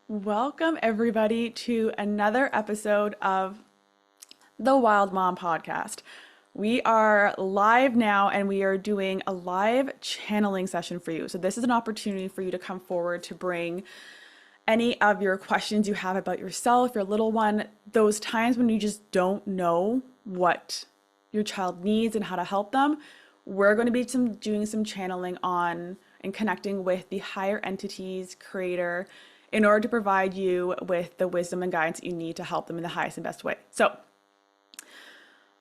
Welcome, everybody, to another episode of the Wild Mom Podcast. We are live now and we are doing a live channeling session for you. So, this is an opportunity for you to come forward to bring any of your questions you have about yourself, your little one, those times when you just don't know what your child needs and how to help them. We're going to be doing some channeling on and connecting with the higher entities, creator, in order to provide you with the wisdom and guidance that you need to help them in the highest and best way. So,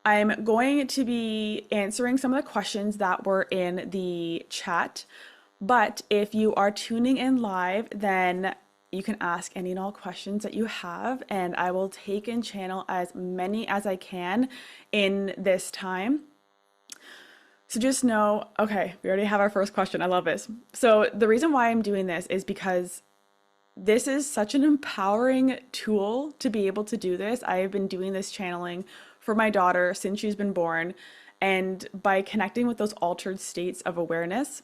I'm going to be answering some of the questions that were in the chat. But if you are tuning in live, then you can ask any and all questions that you have, and I will take and channel as many as I can in this time. So just know, okay, we already have our first question. I love this. So the reason why I'm doing this is because this is such an empowering tool to be able to do this. I have been doing this channeling for my daughter since she's been born. And by connecting with those altered states of awareness,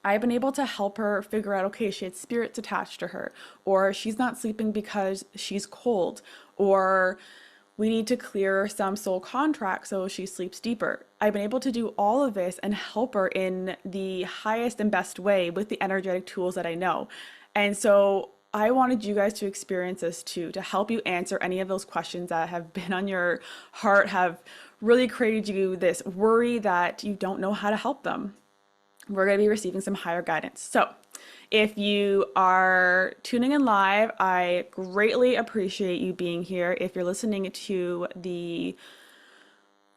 I've been able to help her figure out, okay, she had spirits attached to her, or she's not sleeping because she's cold, or we need to clear some soul contracts so she sleeps deeper. I've been able to do all of this and help her in the highest and best way with the energetic tools that I know. And so I wanted you guys to experience this too, to help you answer any of those questions that have been on your heart, have really created you this worry that you don't know how to help them. We're going to be receiving some higher guidance. So if you are tuning in live, I greatly appreciate you being here. If you're listening to the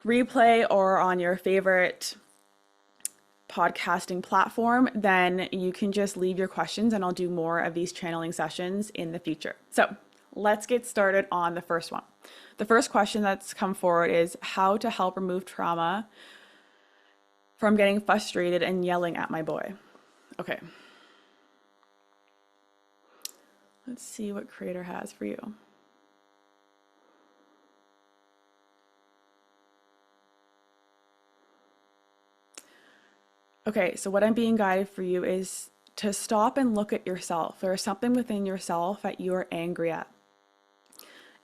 replay or on your favorite podcasting platform, then you can just leave your questions and I'll do more of these channeling sessions in the future. So let's get started on the first one. The first question that's come forward is how to help remove trauma from getting frustrated and yelling at my boy. Okay. Let's see what Creator has for you. Okay, so what I'm being guided for you is to stop and look at yourself. There is something within yourself that you're angry at.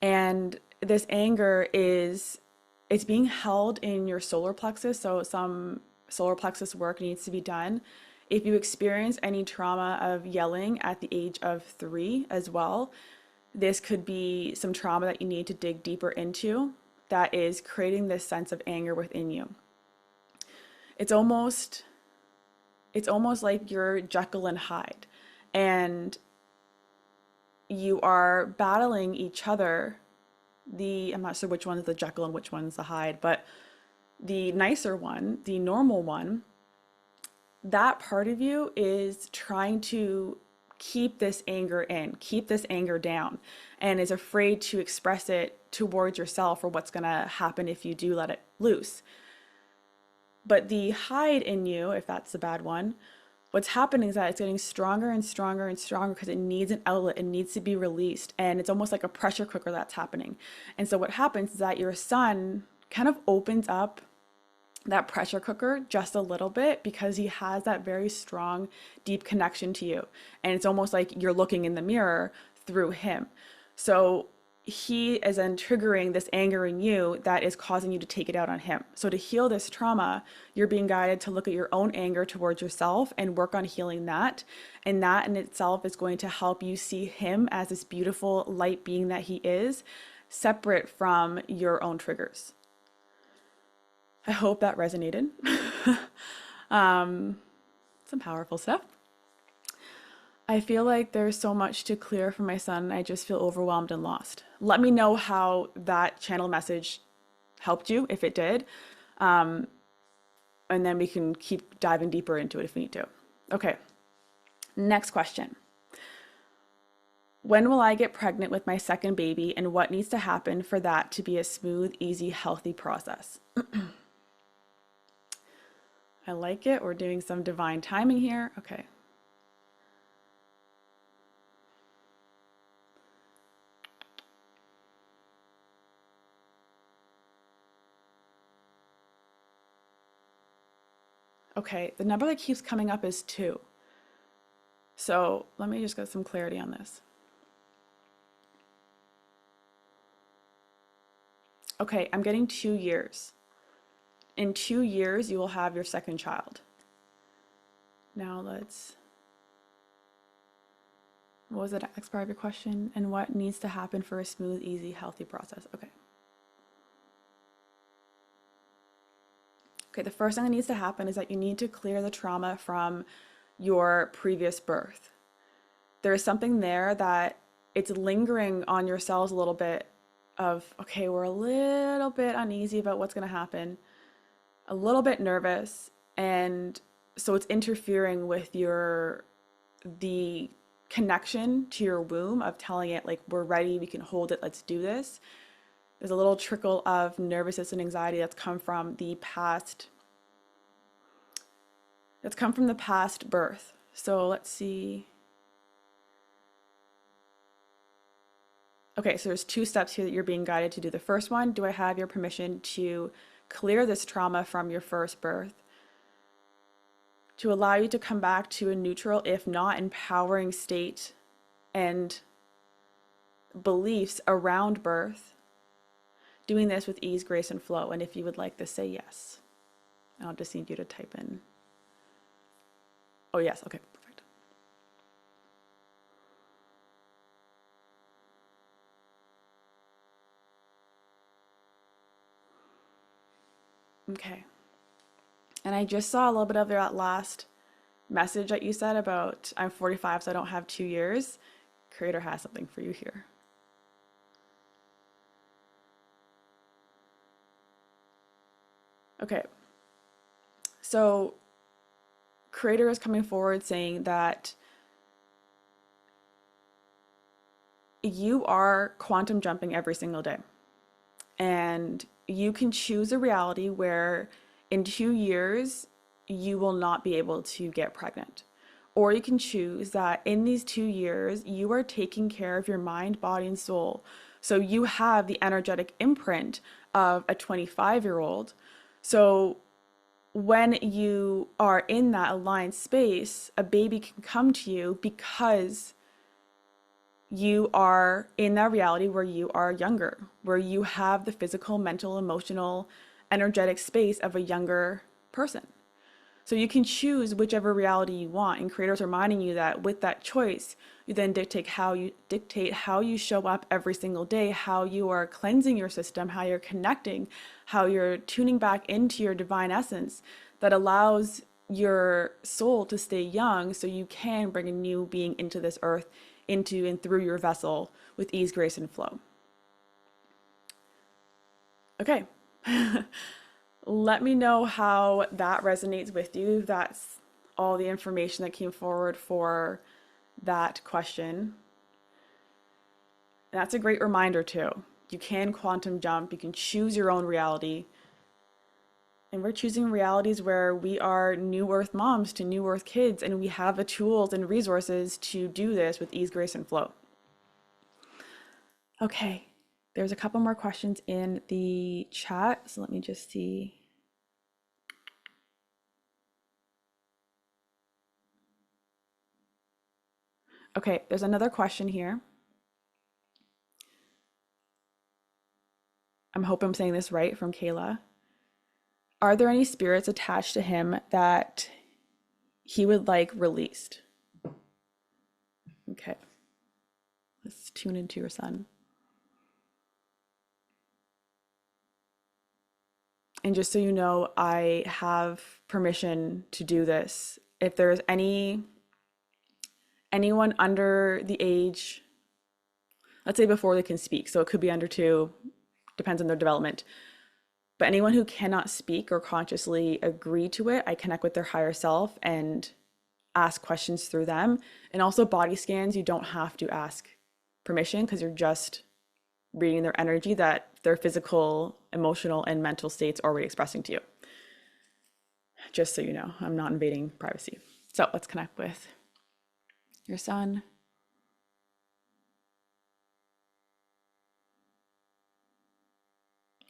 And this anger it's being held in your solar plexus, so some solar plexus work needs to be done. If you experience any trauma of yelling at the age of 3 as well, this could be some trauma that you need to dig deeper into that is creating this sense of anger within you. It's almost like you're Jekyll and Hyde, and you are battling each other. I'm not sure which one is the Jekyll and which one's the Hyde, but the nicer one, the normal one, that part of you is trying to keep this anger in, keep this anger down, and is afraid to express it towards yourself or what's going to happen if you do let it loose. But the Hyde in you, if that's the bad one, what's happening is that it's getting stronger and stronger and stronger because it needs an outlet. It needs to be released. And it's almost like a pressure cooker that's happening. And so what happens is that your son kind of opens up that pressure cooker just a little bit because he has that very strong, deep connection to you. And it's almost like you're looking in the mirror through him. So he is then triggering this anger in you that is causing you to take it out on him. So to heal this trauma, you're being guided to look at your own anger towards yourself and work on healing that. And that in itself is going to help you see him as this beautiful light being that he is, separate from your own triggers. I hope that resonated. Some powerful stuff. I feel like there's so much to clear for my son. I just feel overwhelmed and lost. Let me know how that channel message helped you, if it did. And then we can keep diving deeper into it if we need to. Okay, next question. When will I get pregnant with my second baby, and what needs to happen for that to be a smooth, easy, healthy process? I like it. We're doing some divine timing here. Okay. Okay, the number that keeps coming up is 2. So let me just get some clarity on this. Okay, I'm getting 2 years. In 2 years, you will have your second child. Now what was the next part of your question? And what needs to happen for a smooth, easy, healthy process? Okay. Okay, the first thing that needs to happen is that you need to clear the trauma from your previous birth. There is something there that it's lingering on your cells a little bit of, okay, we're a little bit uneasy about what's going to happen, a little bit nervous, and so it's interfering with the connection to your womb of telling it like, we're ready, we can hold it, let's do this. There's a little trickle of nervousness and anxiety that's come from the past birth. So let's see. Okay, so there's 2 steps here that you're being guided to do. The first one, do I have your permission to clear this trauma from your first birth? To allow you to come back to a neutral, if not empowering state and beliefs around birth. Doing this with ease, grace, and flow. And if you would like this, say yes. I'll just need you to type in. Oh, yes. Okay, perfect. Okay. And I just saw a little bit of that last message that you said about I'm 45, so I don't have 2 years. Creator has something for you here. Okay. So Creator is coming forward saying that you are quantum jumping every single day. And you can choose a reality where in 2 years, you will not be able to get pregnant. Or you can choose that in these 2 years, you are taking care of your mind, body, and soul. So you have the energetic imprint of a 25-year-old. So when you are in that aligned space, a baby can come to you because you are in that reality where you are younger, where you have the physical, mental, emotional, energetic space of a younger person. So you can choose whichever reality you want, and Creator's reminding you that with that choice, you then dictate how you show up every single day, how you are cleansing your system, how you're connecting, how you're tuning back into your divine essence that allows your soul to stay young so you can bring a new being into this earth, into and through your vessel with ease, grace, and flow. Okay. Let me know how that resonates with you. That's all the information that came forward for that question. And that's a great reminder too. You can quantum jump, you can choose your own reality. And we're choosing realities where we are new earth moms to new earth kids, and we have the tools and resources to do this with ease, grace, and flow. Okay, there's a couple more questions in the chat, so let me just see. Okay, there's another question here. I hope I'm saying this right, from Kayla. Are there any spirits attached to him that he would like released? Okay, let's tune into your son. And just so you know, I have permission to do this. If there's anyone under the age, let's say before they can speak, so it could be under 2, depends on their development. But anyone who cannot speak or consciously agree to it, I connect with their higher self and ask questions through them. And also body scans, you don't have to ask permission because you're just reading their energy that their physical, emotional, and mental states are already expressing to you. Just so you know, I'm not invading privacy. So let's connect with your son.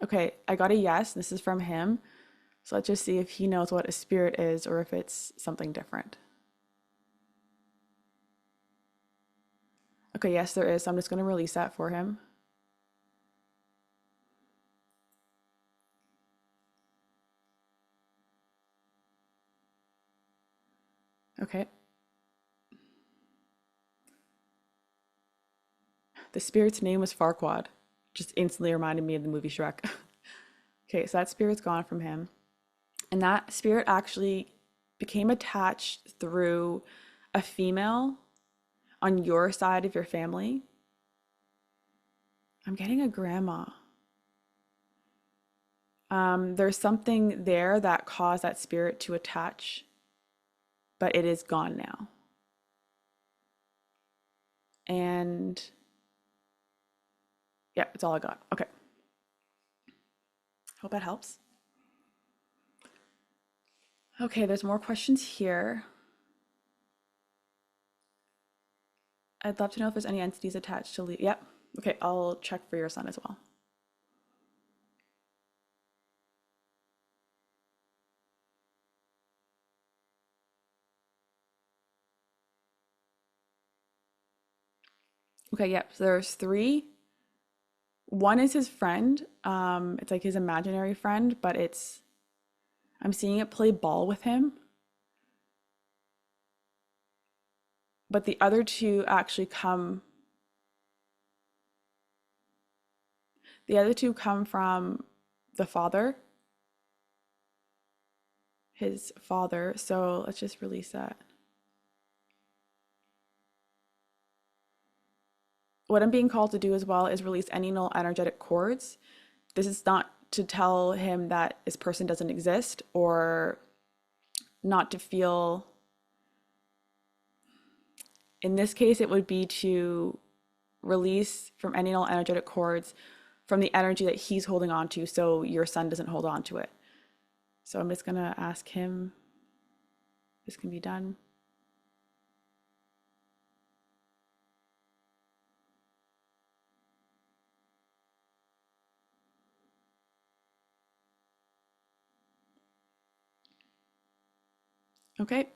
Okay, I got a yes. This is from him. So let's just see if he knows what a spirit is or if it's something different. Okay, yes, there is. So I'm just going to release that for him. The spirit's name was Farquaad. Just instantly reminded me of the movie Shrek. Okay, so that spirit's gone from him. And that spirit actually became attached through a female on your side of your family. I'm getting a grandma. There's something there that caused that spirit to attach, but it is gone now. And yeah, that's all I got. Okay. Hope that helps. Okay, there's more questions here. I'd love to know if there's any entities attached to Yep. Okay, I'll check for your son as well. Okay, yep. So there's three. One is his friend. It's like his imaginary friend, but I'm seeing it play ball with him. But the other two actually come from the father, his father. So let's just release that. What I'm being called to do as well is release any null energetic cords. This is not to tell him that this person doesn't exist or not to feel. In this case, it would be to release from any null energetic cords from the energy that he's holding on to so your son doesn't hold on to it. So I'm just going to ask him, this can be done. Okay.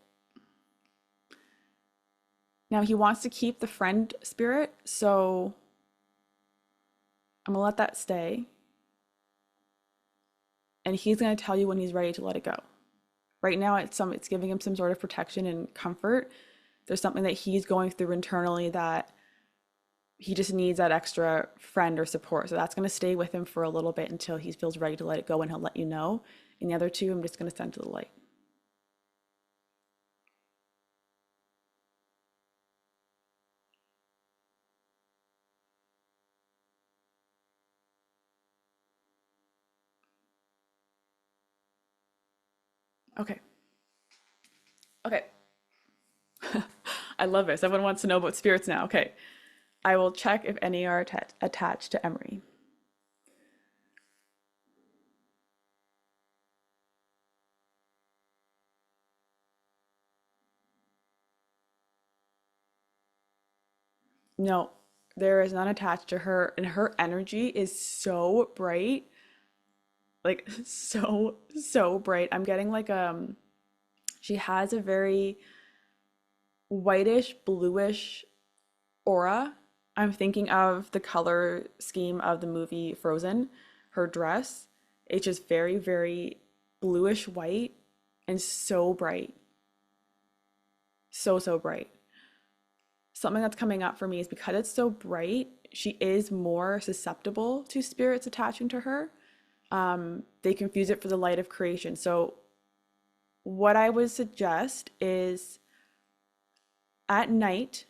Now he wants to keep the friend spirit, so I'm gonna let that stay. And he's gonna tell you when he's ready to let it go. Right now it's giving him some sort of protection and comfort. There's something that he's going through internally that he just needs that extra friend or support. So that's gonna stay with him for a little bit until he feels ready to let it go, and he'll let you know. And the other two, I'm just gonna send to the light. Okay. Okay. I love this. Everyone wants to know about spirits now. Okay. I will check if any are attached to Emery. No, there is none attached to her, and her energy is so bright. Like so bright. I'm getting like she has a very whitish, bluish aura. I'm thinking of the color scheme of the movie Frozen. Her dress, it's just very, very bluish white and so bright. So bright. Something that's coming up for me is because it's so bright, she is more susceptible to spirits attaching to her. They confuse it for the light of creation. So what I would suggest is at night,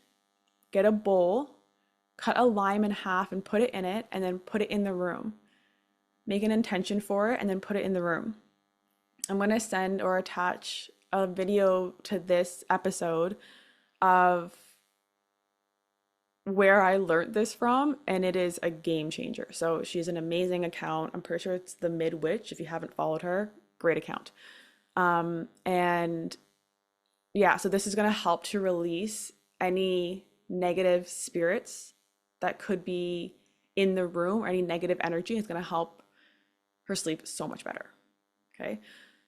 get a bowl, cut a lime in half and put it in it, and then put it in the room. Make an intention for it and then put it in the room. I'm going to send or attach a video to this episode of where I learned this from, and it is a game changer. So she's an amazing account. I'm pretty sure it's the Mid Witch. If you haven't followed her, great account. And yeah, so this is going to help to release any negative spirits that could be in the room, or any negative energy. It's going to help her sleep so much better. Okay,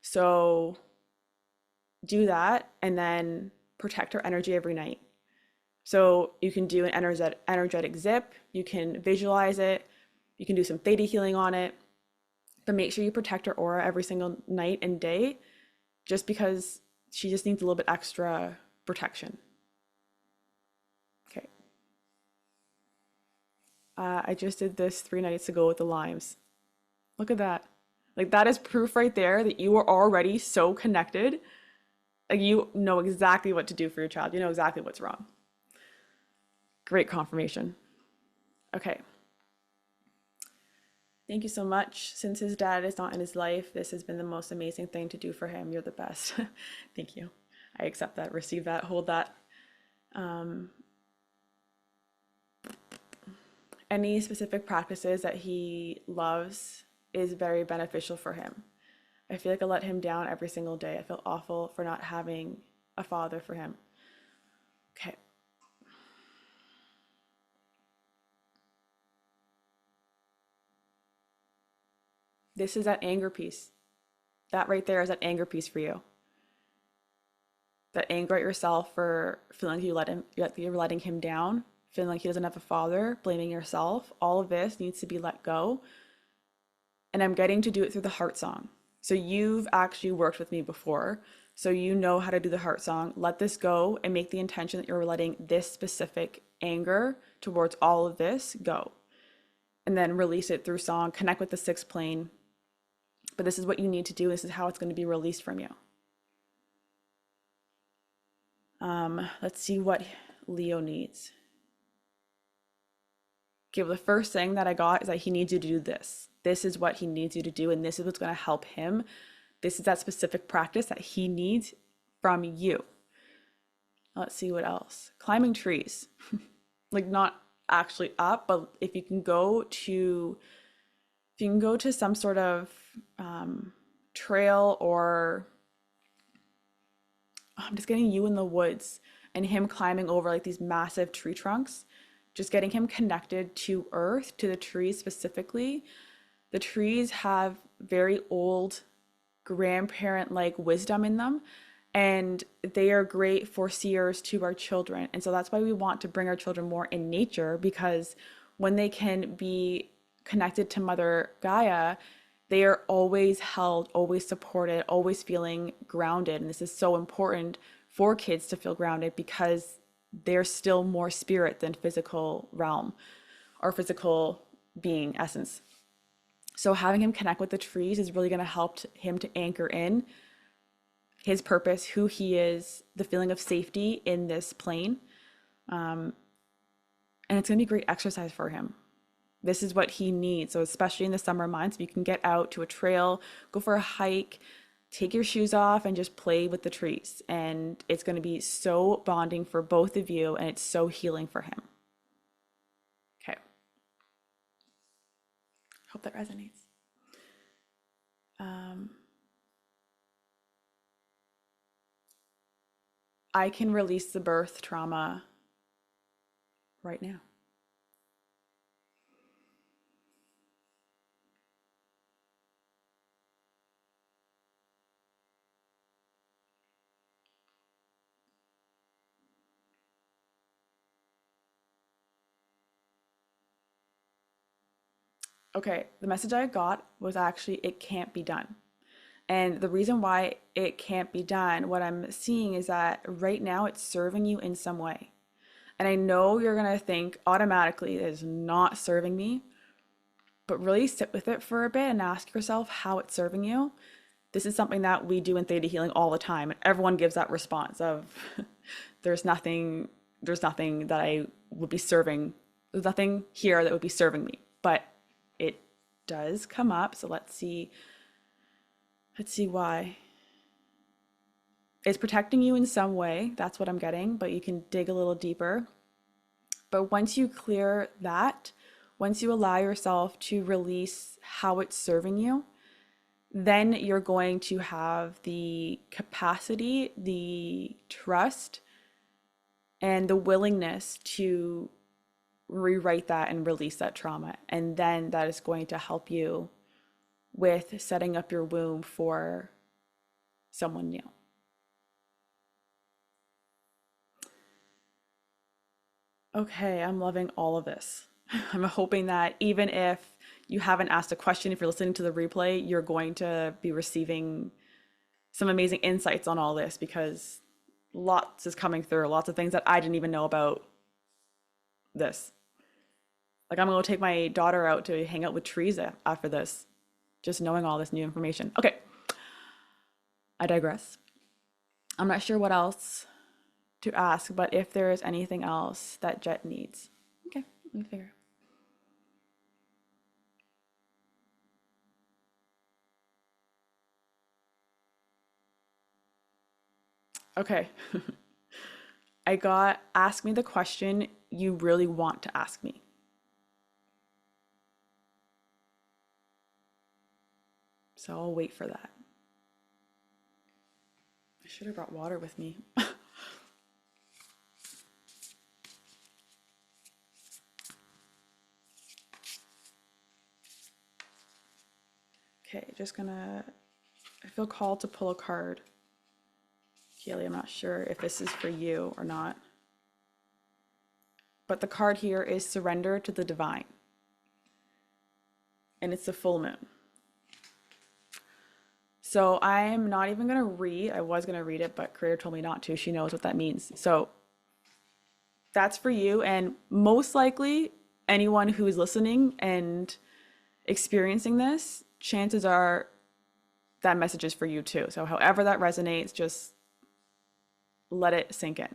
so do that and then protect her energy every night. So you can do an energetic zip, you can visualize it, you can do some theta healing on it, but make sure you protect her aura every single night and day, just because she just needs a little bit extra protection. Okay. I just did this 3 nights ago with the limes. Look at that. Like that is proof right there that you are already so connected. Like you know exactly what to do for your child. You know exactly what's wrong. Great confirmation. Okay. Thank you so much. Since his dad is not in his life, this has been the most amazing thing to do for him. You're the best. Thank you. I accept that, receive that, hold that. Um, any specific practices that he loves is very beneficial for him. I feel like I let him down every single day. I feel awful for not having a father for him. Okay. This is that anger piece. That right there is that anger piece for you. That anger at yourself for feeling like you're letting him down, feeling like he doesn't have a father, blaming yourself. All of this needs to be let go. And I'm getting to do it through the heart song. So you've actually worked with me before. So you know how to do the heart song. Let this go and make the intention that you're letting this specific anger towards all of this go. And then release it through song, connect with the sixth plane. But this is what you need to do. This is how it's going to be released from you. Let's see what Leo needs. Okay, well, the first thing that I got is that he needs you to do this. This is what he needs you to do, and this is what's going to help him. This is that specific practice that he needs from you. Let's see what else. Climbing trees. Like not actually up, but if you can go to some sort of trail, or I'm just getting you in the woods and him climbing over like these massive tree trunks, just getting him connected to earth, to the trees specifically. The trees have very old grandparent-like wisdom in them, and they are great foreseers to our children. And so that's why we want to bring our children more in nature, because when they can be connected to Mother Gaia, they are always held, always supported, always feeling grounded. And this is so important for kids to feel grounded, because they're still more spirit than physical realm or physical being essence. So having him connect with the trees is really going to help him to anchor in his purpose, who he is, the feeling of safety in this plane. And it's going to be great exercise for him. This is what he needs. So especially in the summer months, you can get out to a trail, go for a hike, take your shoes off and just play with the trees. And it's going to be so bonding for both of you, and it's so healing for him. Okay. Hope that resonates. I can release the birth trauma right now. Okay, the message I got was actually it can't be done. And the reason why it can't be done, what I'm seeing is that right now it's serving you in some way. And I know you're going to think automatically it is not serving me, but really sit with it for a bit and ask yourself how it's serving you. This is something that we do in theta healing all the time. And everyone gives that response of there's nothing that I would be serving. There's nothing here that would be serving me, but it does come up. So let's see why. It's protecting you in some way. That's what I'm getting, but you can dig a little deeper. But once you clear that, once you allow yourself to release how it's serving you, then you're going to have the capacity, the trust, and the willingness to rewrite that and release that trauma. And then that is going to help you with setting up your womb for someone new. Okay, I'm loving all of this. I'm hoping that even if you haven't asked a question, if you're listening to the replay, you're going to be receiving some amazing insights on all this, because lots is coming through, lots of things that I didn't even know about this. Like I'm gonna go take my daughter out to hang out with trees after this, just knowing all this new information. Okay, I digress. I'm not sure what else to ask, but if there is anything else that Jet needs. Okay, let me figure. Okay. I got ask me the question you really want to ask me. So I'll wait for that. I should have brought water with me. Okay, just gonna, I feel called to pull a card. Kaylee, I'm not sure if this is for you or not. But the card here is surrender to the divine. And it's the full moon. So I'm not even gonna read, I was gonna read it, but Creator told me not to. She knows what that means. So that's for you, and most likely anyone who is listening and experiencing this, chances are that message is for you too. So however that resonates, just let it sink in.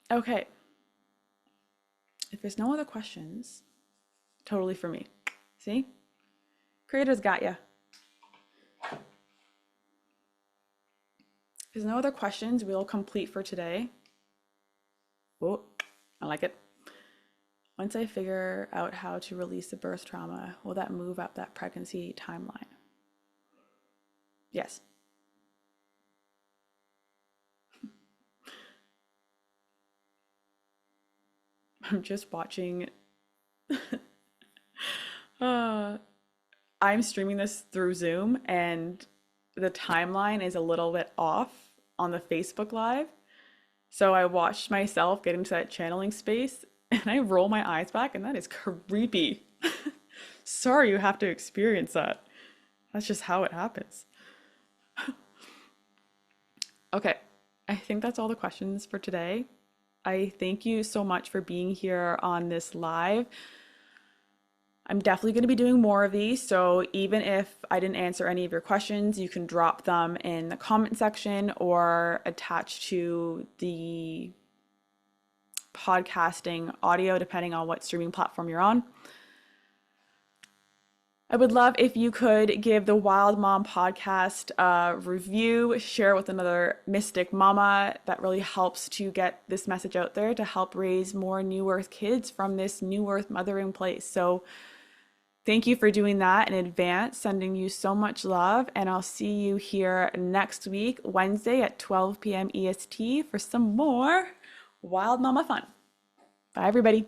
Okay. If there's no other questions, totally for me. See? Creator's got you. If there's no other questions, we'll complete for today. Oh, I like it. Once I figure out how to release the birth trauma, will that move up that pregnancy timeline? Yes. I'm just watching. I'm streaming this through Zoom, and the timeline is a little bit off on the Facebook Live. So I watched myself get into that channeling space, and I roll my eyes back, and that is creepy. Sorry you have to experience that. That's just how it happens. Okay, I think that's all the questions for today. I thank you so much for being here on this live. I'm definitely going to be doing more of these, so even if I didn't answer any of your questions, you can drop them in the comment section or attach to the podcasting audio, depending on what streaming platform you're on. I would love if you could give the Wild Mom podcast a review, share it with another mystic mama. That really helps to get this message out there to help raise more New Earth kids from this New Earth mothering place. So thank you for doing that in advance, sending you so much love, and I'll see you here next week, Wednesday at 12 p.m. EST for some more Wild Mama fun. Bye, everybody.